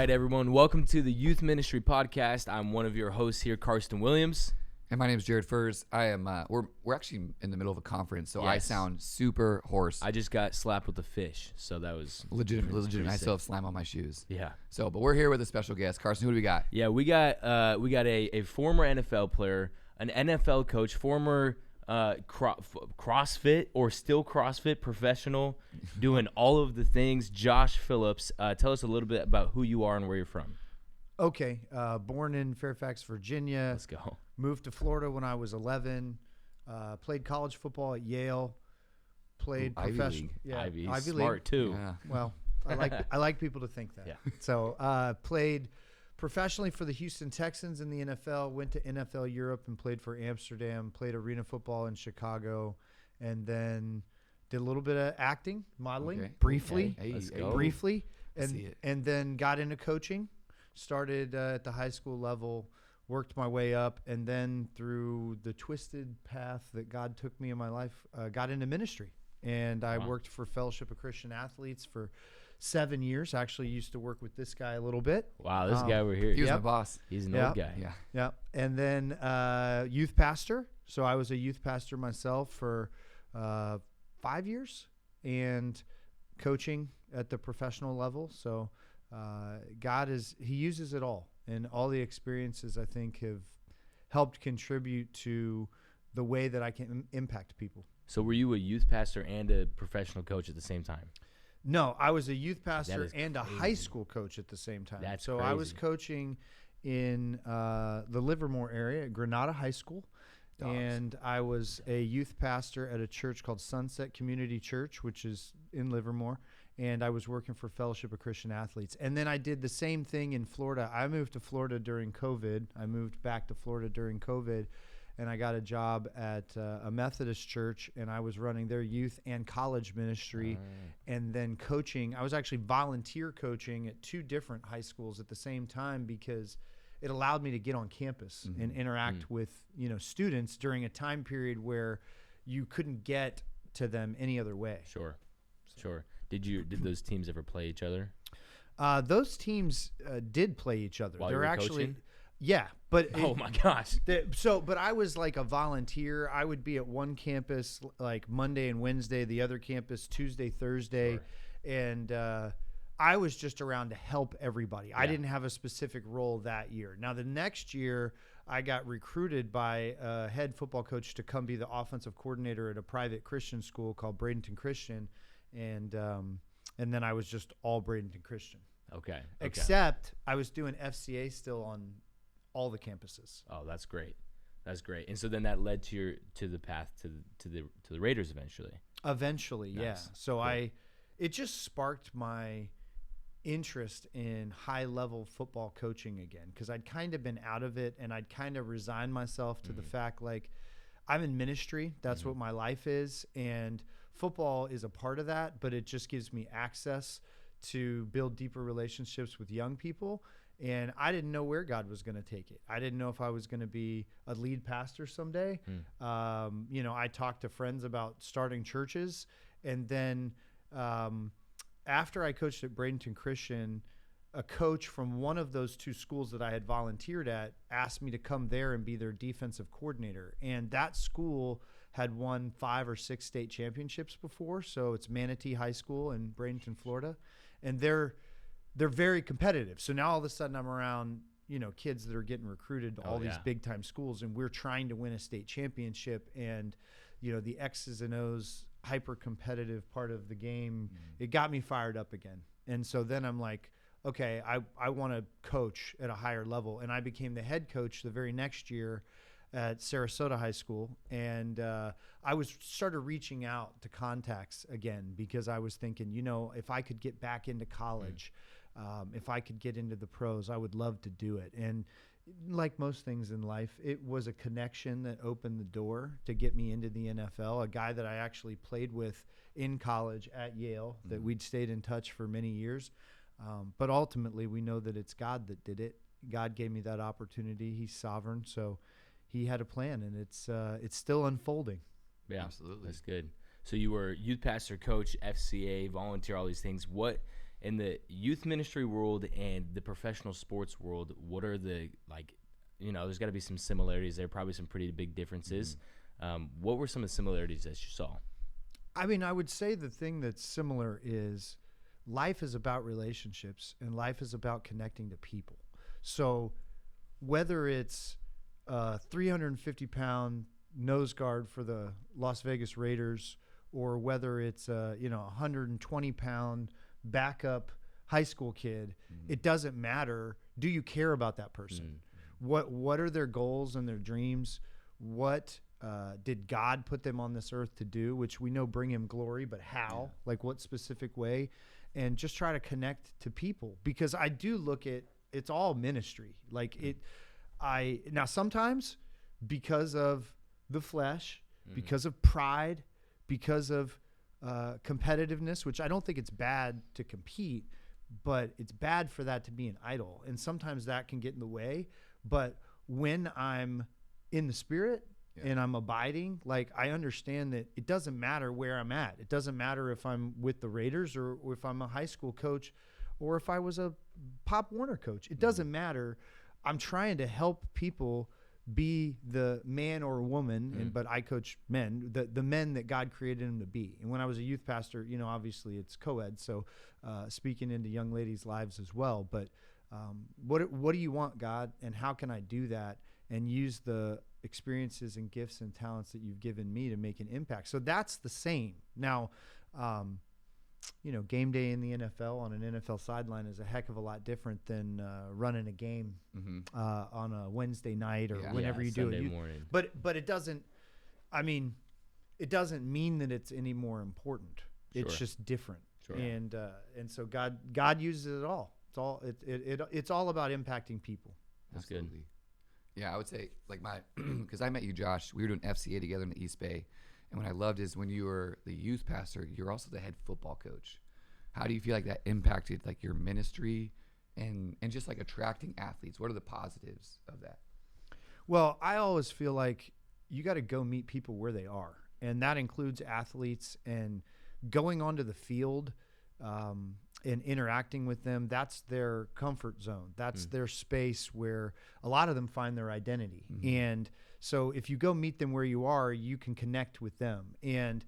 right, everyone. Welcome to the Youth Ministry Podcast. I'm one of your hosts here, Karsten Williams. And my name is Jared Furs. I am. We're actually in the middle of a conference, so I Yes. sound super hoarse. I just got slapped with a fish, so that was legitimate. I sick. still have slime on my shoes. Yeah. So, but we're here with a special guest, Karsten. Who do we got? Yeah, we got a former NFL player, an NFL coach, former CrossFit or still CrossFit professional, doing all of the things. Josh Phillips, tell us a little bit about who you are and where you're from. Okay, born in Fairfax, Virginia. Let's go. Moved to Florida when I was 11. Played college football at Yale. Played Ivy professional. League. Yeah, Ivy, Ivy smart League. too. Yeah. Well, I like people to think that. Yeah. So played professionally for the Houston Texans in the NFL. Went to NFL Europe and played for Amsterdam. Played arena football in Chicago, and then did a little bit of acting, modeling, Okay. briefly, Hey, Let's hey. go. briefly, I see it. and then got into coaching. Started at the high school level, worked my way up, and then through the twisted path that God took me in my life, got into ministry. And I Wow. worked for Fellowship of Christian Athletes for 7 years. Actually used to work with this guy a little bit. Wow, this guy over here, He was my Yep. boss. he's an Yeah. old guy. Yeah. Yeah. And then youth pastor. So I was a youth pastor myself for 5 years and coaching at the professional level. So he uses it all. And all the experiences, I think, have helped contribute to the way that I can impact people. So were you a youth pastor and a professional coach at the same time? No, I was a youth pastor is and a crazy. high school coach at the same time. That's so I was crazy. coaching in the Livermore area at Granada High School. Dogs. And I was a youth pastor at a church called Sunset Community Church, which is in Livermore. And I was working for Fellowship of Christian Athletes. And then I did the same thing in Florida. I moved to Florida during COVID. I moved back to Florida during COVID. And I got a job at a Methodist church, and I was running their youth and college ministry and then coaching. I was actually volunteer coaching at 2 different high schools at the same time because it allowed me to get on campus and interact with, students during a time period where you couldn't get to them any other way. Sure. Did those teams ever play each other? Those teams did play each other. While They're you were actually, coaching? yeah, but Oh my gosh. but I was like a volunteer. I would be at one campus like Monday and Wednesday, the other campus Tuesday, Thursday, and I was just around to help everybody. I didn't have a specific role that year. Now the next year, I got recruited by a head football coach to come be the offensive coordinator at a private Christian school called Bradenton Christian, and then I was just all Bradenton Christian. Okay. Except I was doing FCA still on all the campuses. Oh, that's great. And so then that led to the path to the Raiders eventually. Eventually, yeah. Nice. So Cool. it just sparked my interest in high-level football coaching again, because I'd kind of been out of it, and I'd kind of resigned myself to the fact, like, I'm in ministry. That's what my life is, and football is a part of that, but it just gives me access to build deeper relationships with young people. And I didn't know where God was going to take it. I didn't know if I was going to be a lead pastor someday. I talked to friends about starting churches. And then after I coached at Bradenton Christian, a coach from one of those 2 schools that I had volunteered at asked me to come there and be their defensive coordinator. And that school had won 5 or 6 state championships before. So it's Manatee High School in Bradenton, Florida. And they're very competitive. So now all of a sudden I'm around, kids that are getting recruited to all these big time schools, and we're trying to win a state championship. And, the X's and O's hyper competitive part of the game, it got me fired up again. And so then I'm like, okay, I want to coach at a higher level. And I became the head coach the very next year at Sarasota High School. And I started reaching out to contacts again, because I was thinking, if I could get back into college, if I could get into the pros, I would love to do it. And like most things in life, it was a connection that opened the door to get me into the NFL. A guy that I actually played with in college at Yale, that we'd stayed in touch for many years. But ultimately, we know that it's God that did it. God gave me that opportunity. He's sovereign, so He had a plan, and it's still unfolding. Yeah, Absolutely. That's good. So you were youth pastor, coach, FCA, volunteer, all these things. in the youth ministry world and the professional sports world, what are the, like, there's got to be some similarities there, probably some pretty big differences. What were some of the similarities that you saw? I mean, I would say the thing that's similar is life is about relationships and life is about connecting to people. So whether it's a 350-pound nose guard for the Las Vegas Raiders, or whether it's a 120-pound backup high school kid, it doesn't matter. Do you care about that person? What are their goals and their dreams? What did God put them on this earth to do, which we know bring him glory, but how? Like what specific way? And just try to connect to people, because I do look at it's all ministry. Like now sometimes because of the flesh, because of pride, because of competitiveness, which I don't think it's bad to compete, but it's bad for that to be an idol. And sometimes that can get in the way. But when I'm in the Spirit and I'm abiding, like I understand that it doesn't matter where I'm at. It doesn't matter if I'm with the Raiders or if I'm a high school coach or if I was a Pop Warner coach. It doesn't matter. I'm trying to help people be the man or woman, but I coach men, the men that God created them to be. And when I was a youth pastor, obviously it's co-ed, so speaking into young ladies' lives as well. But what do you want, God, and how can I do that and use the experiences and gifts and talents that you've given me to make an impact? So that's the same. Now, game day in the NFL on an NFL sideline is a heck of a lot different than running a game on a Wednesday night or whenever you do Sunday it. Morning. But it doesn't. I mean, it doesn't mean that it's any more important. It's Sure. just different. Sure. And so God uses it all. It's all about impacting people. That's Absolutely. good. Yeah, I would say like because I met you, Josh. We were doing FCA together in the East Bay. And what I loved is when you were the youth pastor, you're also the head football coach. How do you feel like that impacted like your ministry and just like attracting athletes? What are the positives of that? Well, I always feel like you got to go meet people where they are. And that includes athletes, and going onto the field and interacting with them. That's their comfort zone. That's their space where a lot of them find their identity. And so if you go meet them where you are, you can connect with them. And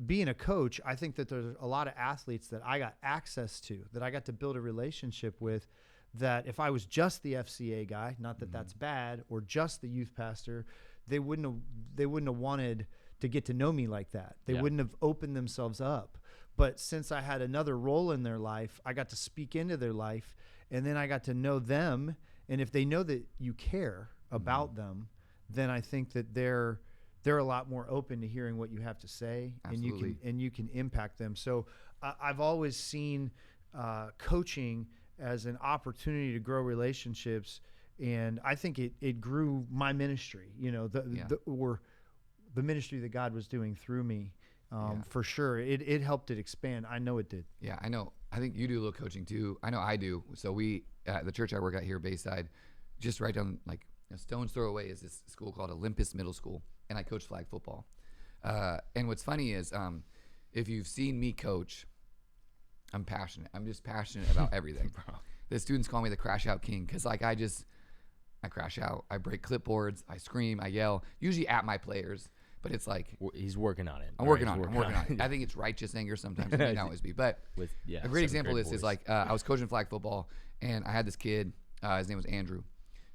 being a coach, I think that there's a lot of athletes that I got access to, that I got to build a relationship with, that if I was just the FCA guy, not that that's bad, or just the youth pastor, they wouldn't have wanted to get to know me like that. They wouldn't have opened themselves up. But since I had another role in their life, I got to speak into their life, and then I got to know them. And if they know that you care about them, then I think that they're a lot more open to hearing what you have to say. Absolutely. And you can impact them. So I've always seen coaching as an opportunity to grow relationships, and I think it grew my ministry. The ministry that God was doing through me. For sure. It helped it expand. I know it did. Yeah, I know. I think you do a little coaching too. I know I do. So we, at the church I work at here, Bayside, just right down like a stone's throw away is this school called Olympus Middle School, and I coach flag football. And what's funny is if you've seen me coach, I'm passionate. I'm just passionate about everything. The students call me the crash out king because like I crash out. I break clipboards. I scream. I yell, usually at my players. But it's like he's working on it. I'm working on it. I think it's righteous anger sometimes. It may not always be. But a great example of this is like I was coaching flag football, and I had this kid. His name was Andrew.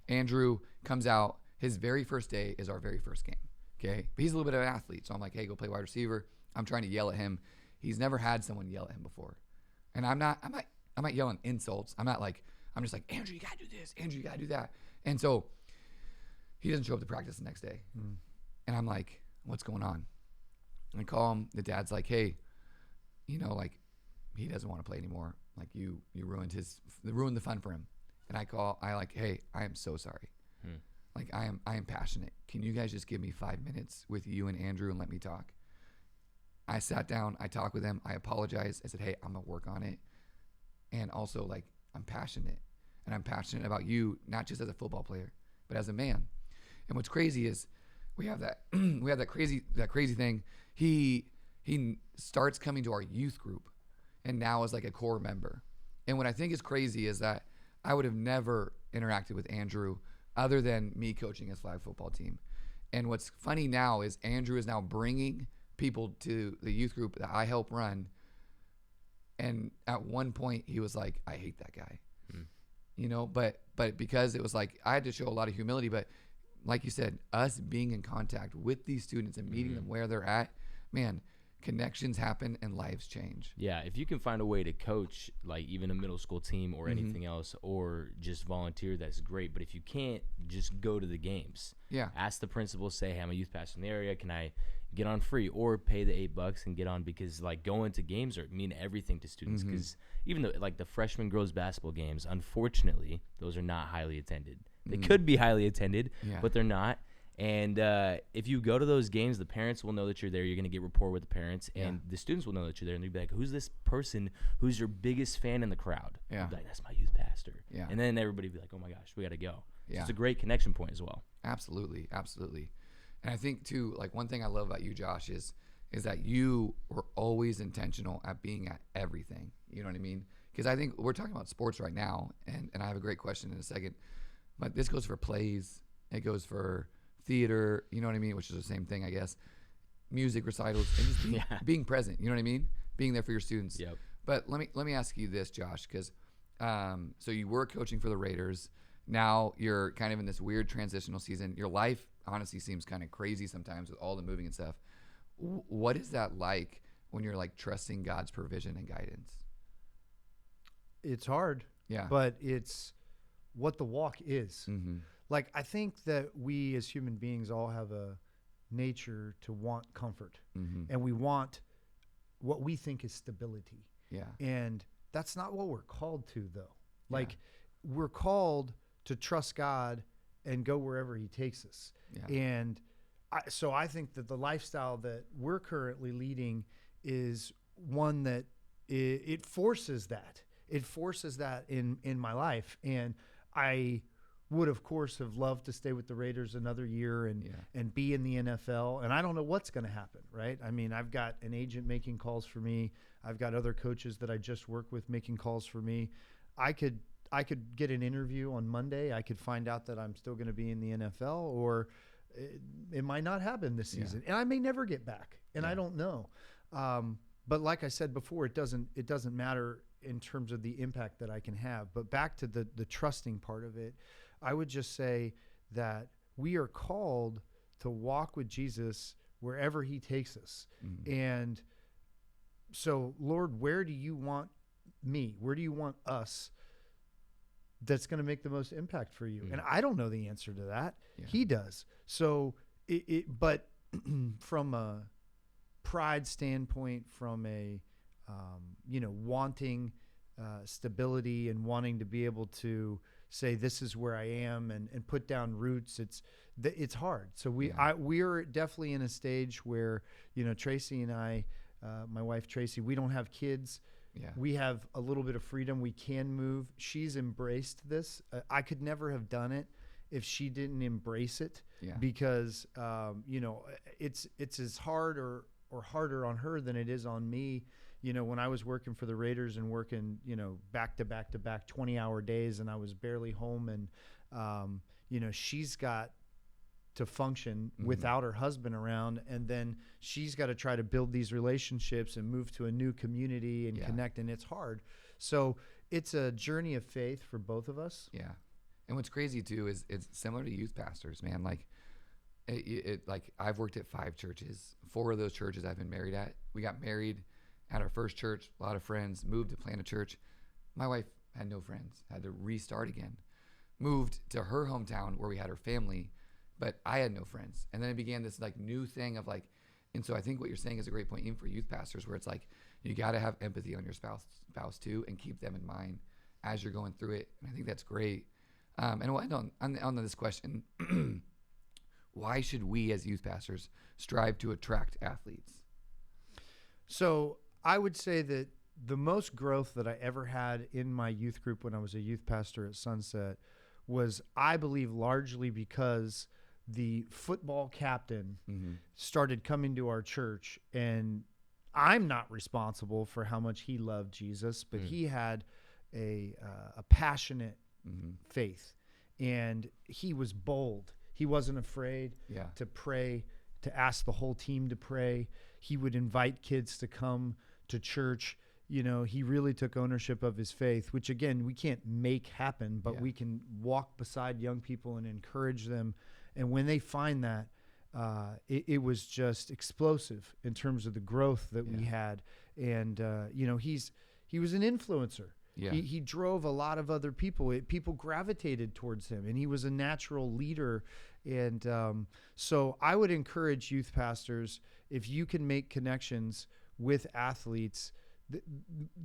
Andrew comes out. His very first day is our very first game. Okay, but he's a little bit of an athlete, so I'm like, hey, go play wide receiver. I'm trying to yell at him. He's never had someone yell at him before, and I'm not yelling insults. I'm just like, Andrew, you gotta do this. Andrew, you gotta do that. And so he doesn't show up to practice the next day, and I'm like, what's going on? And I call him. The dad's like, hey, like he doesn't want to play anymore. Like you ruined the fun for him. And I like, hey, I am so sorry. Like I am passionate. Can you guys just give me 5 minutes with you and Andrew and let me talk? I sat down, I talked with him, I apologized. I said, hey, I'm gonna work on it. And also like I'm passionate. And I'm passionate about you, not just as a football player, but as a man. And what's crazy is we have that crazy thing. He starts coming to our youth group, and now is like a core member. And what I think is crazy is that I would have never interacted with Andrew other than me coaching his flag football team. And what's funny now is Andrew is now bringing people to the youth group that I help run. And at one point he was like, I hate that guy, you know, but because it was like, I had to show a lot of humility, but like you said, us being in contact with these students and meeting them where they're at, man, connections happen and lives change. Yeah, if you can find a way to coach like even a middle school team or anything else, or just volunteer, that's great. But if you can't, just go to the games. Yeah. Ask the principal, say, hey, I'm a youth pastor in the area. Can I get on free, or pay the $8 and get on? Because like going to games mean everything to students. Because even though like the freshman girls basketball games, unfortunately, those are not highly attended. They could be highly attended, but they're not. And if you go to those games, the parents will know that you're there. You're going to get rapport with the parents, and the students will know that you're there. And they'll be like, who's this person who's your biggest fan in the crowd? Yeah. Be like, that's my youth pastor. Yeah. And then everybody will be like, oh, my gosh, we got to go. Yeah. So it's a great connection point as well. Absolutely. Absolutely. And I think, too, like one thing I love about you, Josh, is that you were always intentional at being at everything. You know what I mean? Because I think we're talking about sports right now, and I have a great question in a second. But this goes for plays. It goes for theater, you know what I mean, which is the same thing, I guess. Music recitals, and just being present, you know what I mean, being there for your students. Yep. But let me ask you this, Josh, because so you were coaching for the Raiders. Now you're kind of in this weird transitional season. Your life honestly seems kind of crazy sometimes with all the moving and stuff. What is that like when you're like trusting God's provision and guidance? It's hard, but it's what the walk is. Like, I think that we as human beings all have a nature to want comfort, and we want what we think is stability. Yeah. And that's not what we're called to, though. Like, we're called to trust God and go wherever he takes us. Yeah. And so I think that the lifestyle that we're currently leading is one that it forces that. It forces that in my life. And I would, of course, have loved to stay with the Raiders another year and be in the NFL. And I don't know what's going to happen, right? I mean, I've got an agent making calls for me. I've got other coaches that I just work with making calls for me. I could get an interview on Monday. I could find out that I'm still going to be in the NFL, or it might not happen this season. And I may never get back, and I don't know. But like I said before, it doesn't matter in terms of the impact that I can have. But back to the trusting part of it, I would just say that we are called to walk with Jesus wherever he takes us. And so, Lord, where do you want me? Where do you want us that's going to make the most impact for you? And I don't know the answer to that. He does. So but from a pride standpoint, from a, wanting stability and wanting to be able to say, this is where I am, and put down roots, it's hard. So we are definitely in a stage where, Tracy and I, my wife Tracy, we don't have kids. We have a little bit of freedom. We can move. She's embraced this. I could never have done it if she didn't embrace it, because it's as hard or harder on her than it is on me. When I was working for the Raiders and working, back to back 20-hour days, and I was barely home, and she's got to function without her husband around, and then she's got to try to build these relationships and move to a new community and connect, and it's hard. So it's a journey of faith for both of us. Yeah. And what's crazy too is it's similar to youth pastors, man. Like like I've worked at 5 churches. 4 of those churches I've been married at. We got married at our first church, a lot of friends, moved to plant a church. My wife had no friends, had to restart again. Moved to her hometown where we had her family, but I had no friends. And then it began this like new thing of like, and so I think what you're saying is a great point, even for youth pastors, where it's like, you got to have empathy on your spouse too, and keep them in mind as you're going through it. And I think that's great. And we'll end on this question. Why should we as youth pastors strive to attract athletes? So I would say that the most growth that I ever had in my youth group when I was a youth pastor at Sunset was, I believe, largely because the football captain started coming to our church, and I'm not responsible for how much he loved Jesus, but he had a passionate faith, and he was bold. He wasn't afraid to pray, to ask the whole team to pray. He would invite kids to come to church. You know, he really took ownership of his faith, which again, we can't make happen, but we can walk beside young people and encourage them. And when they find that, it was just explosive in terms of the growth that we had. And, you know, he was an influencer. Yeah. He drove a lot of other people. People gravitated towards him, and he was a natural leader. And so I would encourage youth pastors, if you can make connections with athletes,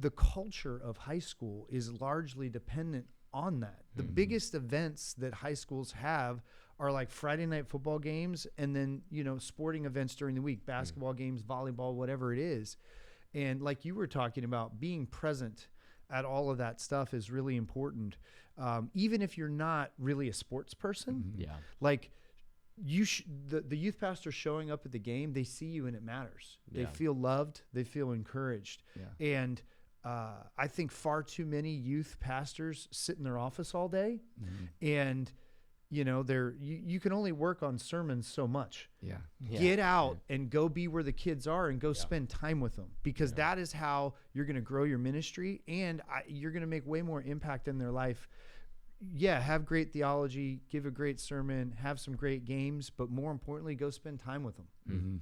the culture of high school is largely dependent on that. The biggest events that high schools have are like Friday night football games, and then, you know, sporting events during the week, basketball games, volleyball, whatever it is. And like you were talking about, being present at all of that stuff is really important. Even if you're not really a sports person, like the youth pastor showing up at the game, they see you and it matters. They feel loved, they feel encouraged. And I think far too many youth pastors sit in their office all day, and you know, you can only work on sermons so much. Get out and go be where the kids are and go spend time with them, because that is how you're going to grow your ministry, and you're going to make way more impact in their life. Have great theology, give a great sermon, have some great games, but more importantly, go spend time with them.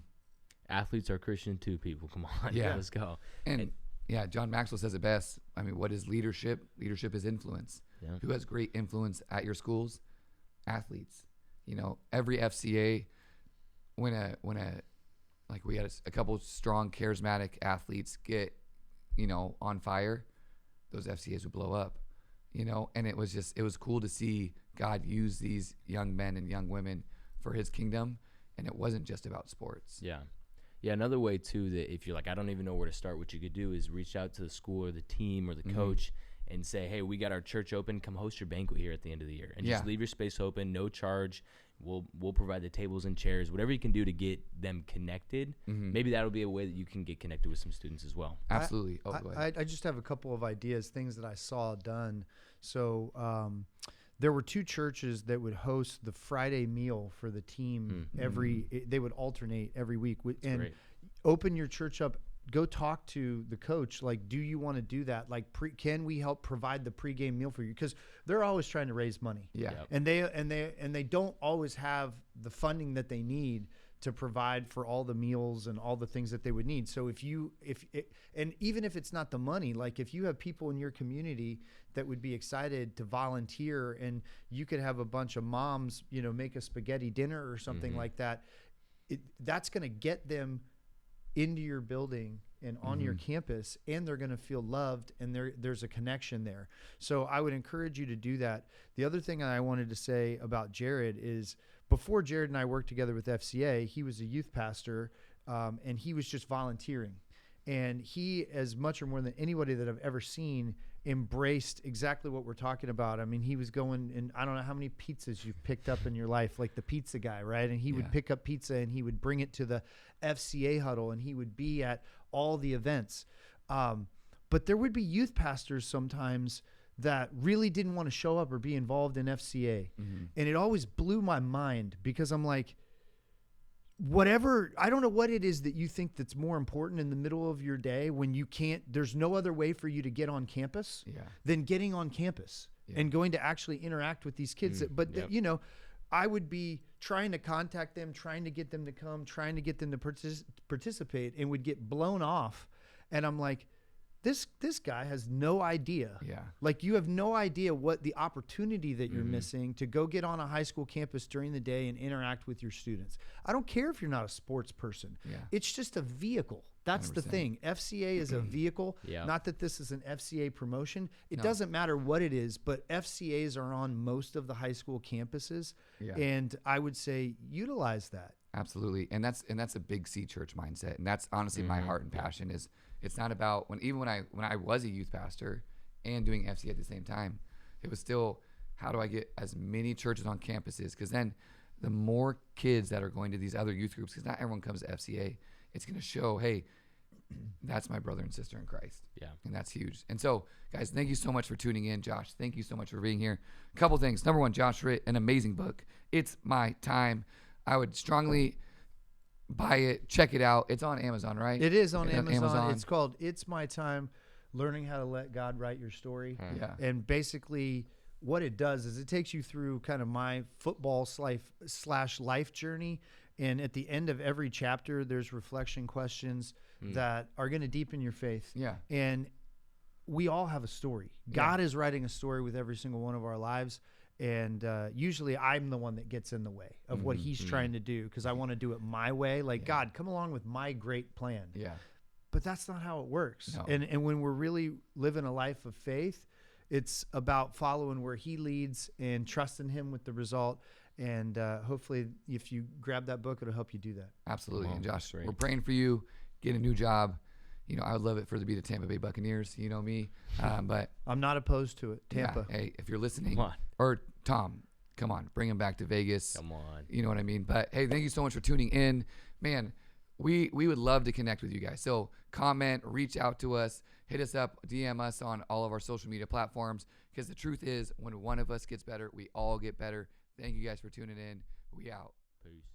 Athletes are Christian too, people. Come on, let's go. And John Maxwell says it best. I mean, what is leadership? Leadership is influence. Who has great influence at your schools? Athletes. You know, every FCA, when we had a couple strong, charismatic athletes get, you know, on fire, those FCAs would blow up. You know, and it was cool to see God use these young men and young women for his kingdom. And it wasn't just about sports. Another way too, that if you're like, I don't even know where to start, what you could do is reach out to the school or the team or the coach and say, hey, we got our church open, come host your banquet here at the end of the year, and just leave your space open, no charge. We'll provide the tables and chairs, whatever you can do to get them connected. Maybe that'll be a way that you can get connected with some students as well. Absolutely. I just have a couple of ideas, things that I saw done. So there were two churches that would host the Friday meal for the team they would alternate every week. And great. Open your church up. Go talk to the coach. Like, do you want to do that? Like, can we help provide the pregame meal for you? Because they're always trying to raise money. And they don't always have the funding that they need to provide for all the meals and all the things that they would need. So and even if it's not the money, like if you have people in your community that would be excited to volunteer, and you could have a bunch of moms, you know, make a spaghetti dinner or something like that, that's going to get them into your building and on your campus, and they're going to feel loved, and there's a connection there. So I would encourage you to do that. The other thing I wanted to say about Jared is, before Jared and I worked together with FCA, he was a youth pastor, and he was just volunteering. And he, as much or more than anybody that I've ever seen, embraced exactly what we're talking about. I mean, he was going, and I don't know how many pizzas you've picked up in your life, like the pizza guy, right? And he would pick up pizza and he would bring it to the FCA huddle, and he would be at all the events. But there would be youth pastors sometimes that really didn't want to show up or be involved in FCA. And it always blew my mind, because I'm like, I don't know what it is that you think that's more important in the middle of your day, when there's no other way for you to get on campus than getting on campus and going to actually interact with these kids. You know, I would be trying to contact them, trying to get them to come, trying to get them to participate, and would get blown off. And I'm like, this guy has no idea. Like, you have no idea what the opportunity that you're missing to go get on a high school campus during the day and interact with your students. I don't care if you're not a sports person. It's just a vehicle. That's 100%. The thing. FCA is a vehicle. Not that this is an FCA promotion. It doesn't matter what it is, but FCAs are on most of the high school campuses. And I would say utilize that. Absolutely. And that's a big C church mindset. And that's honestly my heart and passion is, it's not about when I was a youth pastor and doing FCA at the same time, it was still, how do I get as many churches on campuses? Because then the more kids that are going to these other youth groups, because not everyone comes to FCA, it's going to show, hey, that's my brother and sister in Christ. Yeah. And that's huge. And so, guys, thank you so much for tuning in. Josh, thank you so much for being here. A couple things. Number one, Josh wrote an amazing book. It's My Time. I would strongly buy it. Check it out. It's on Amazon, right? It is on Amazon. It's called It's My Time, Learning How to Let God Write Your Story. Yeah. And basically what it does is it takes you through kind of my football / life journey. And at the end of every chapter, there's reflection questions that are going to deepen your faith. Yeah. And we all have a story. God is writing a story with every single one of our lives. And usually I'm the one that gets in the way of what he's trying to do because I want to do it my way. Like, God, come along with my great plan. Yeah. But that's not how it works. No. And when we're really living a life of faith, it's about following where he leads and trusting him with the result. And hopefully if you grab that book, it'll help you do that. Absolutely. And Josh, we're praying for you. Get a new job. You know, I would love it for it to be the Tampa Bay Buccaneers. You know me. But I'm not opposed to it. Tampa. Yeah, hey, if you're listening, come on. Or Tom, come on, bring him back to Vegas. Come on. You know what I mean? But hey, thank you so much for tuning in. Man, we would love to connect with you guys. So comment, reach out to us, hit us up, DM us on all of our social media platforms. Because the truth is, when one of us gets better, we all get better. Thank you guys for tuning in. We out. Peace.